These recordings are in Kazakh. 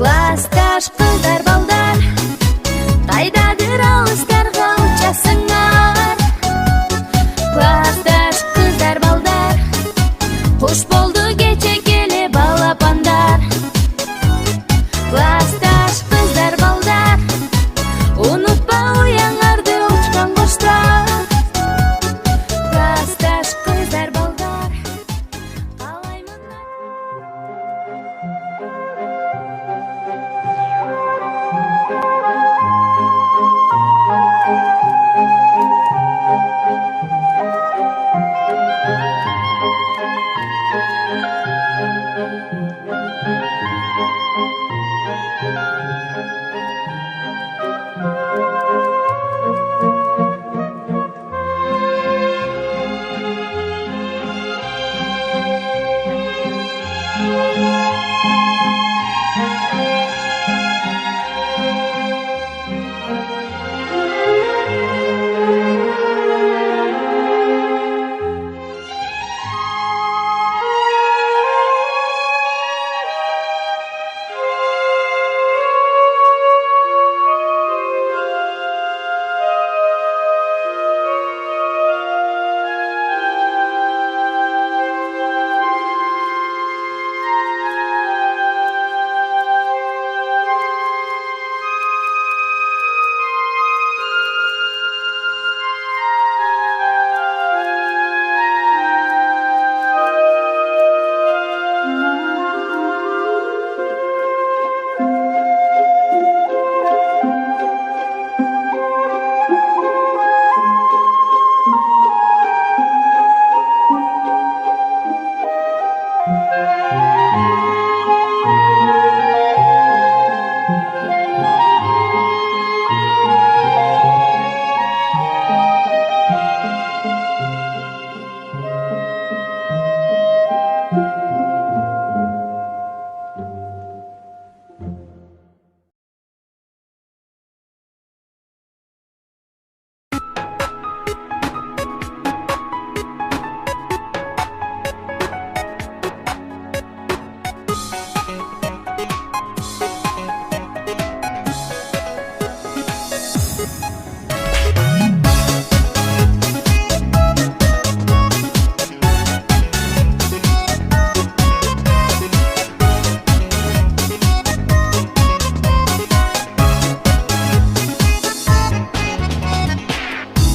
Классташ кыздар балдар, кайдадыр алыстарга учасыңар. Классташ кыздар балдар, кош болду кече келе балапандар. Классташ кыздар балдар, унутпа уяңарды учкан коштар. Классташ кыздар балдар, калаймын.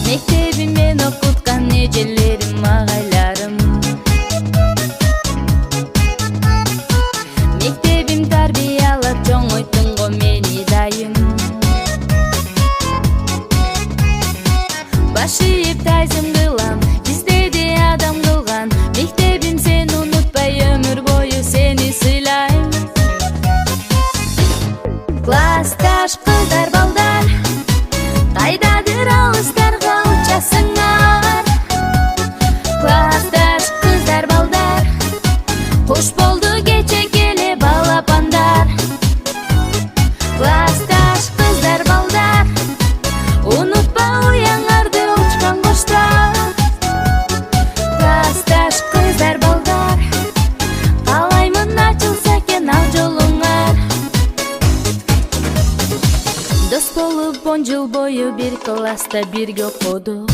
Мектебиммен окуткан эжелерим, агайларым. Мектебим тарбиялап чоңойтун го мени дайым. Баш ийип тайзым кылам, издеди адам кылган. Мектебим сени унутпай өмүр бою сени сыйлайм. Классташ кыздар балдар, кайдадыр алыстарга учасыңар. Классташ кыздар балдар, кош болду кече келе балапандар. Классташ кыздар балдар, унутпа уяңарды учкан коштар. Классташ кыздар балдар, калаймын ачылса экен ал жолуңар. Дос болуп 10 жыл бою бир класста бирге окудук.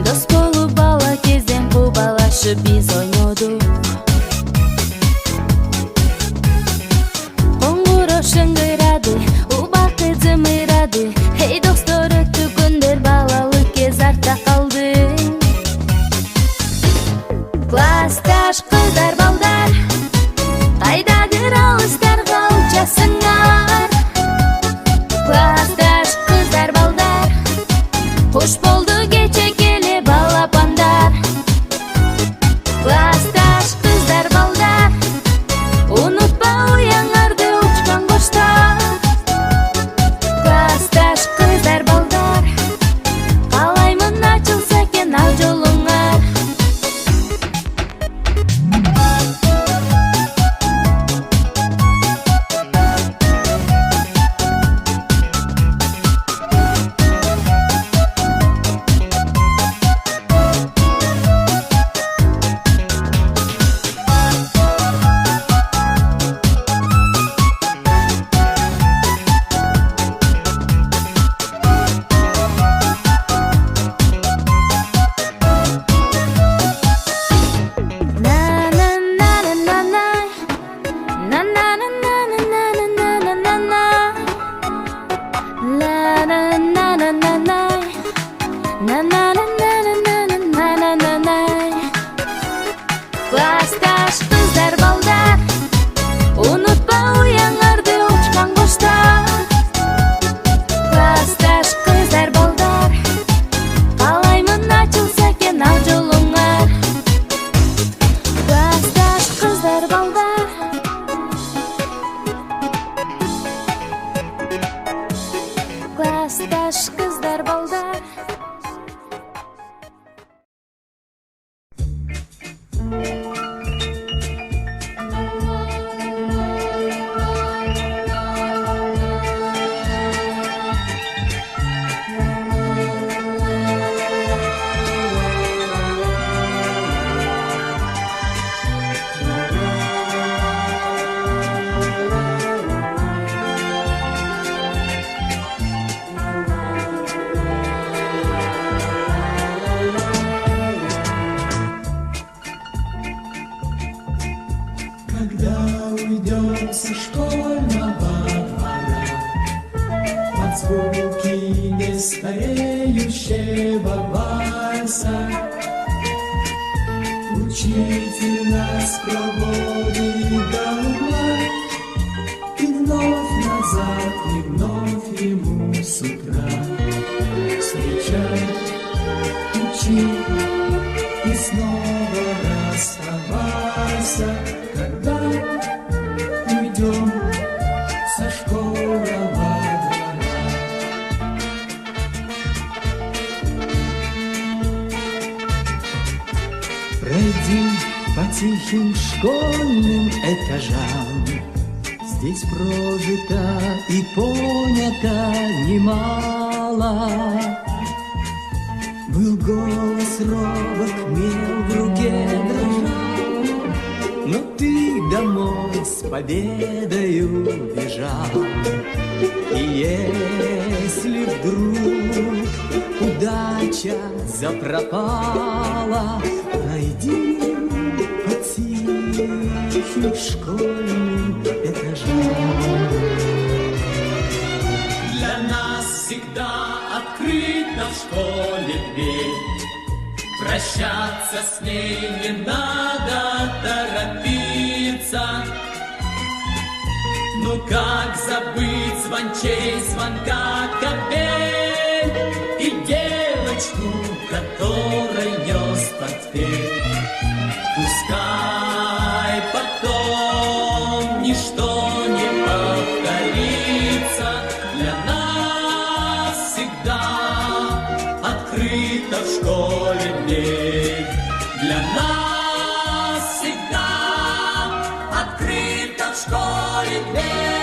Дос болуп бала кезден кубалашып биз ойнодук. Коңгуроо шыңгырады, убакыт зымырады. Эй достор, өттү күндөр, балалык кез артта калды. Классташ кыздар балдар, кайдадыр алыстарга учасыңар. Классташ кыздар балдар, кош болду кече келе балапандар. когда уйдем со школьного двора, под звуки нестареющего вальса. Учитель нас проводит до угла, и вновь назад, и вновь ему с утра встречать, учить и снова расставаться, когда уйдем со школьного двора. Пройди по тихим школьным этажам, здесь прожито и понято немало. Был голос робок, мел в руке дрожал, но ты домой с победою бежал. И если вдруг удача запропала, пройди по тихим школьным этажам. Для нас всегда открыта в школе дверь, прощаться с ней не надо торопиться. Ну как забыть звончей звонка капель и девочку, которой нес портфель? Пускай потом ничто не повторится, для нас всегда открыта в школе дверь. Для нас всегда открыта в школе дверь.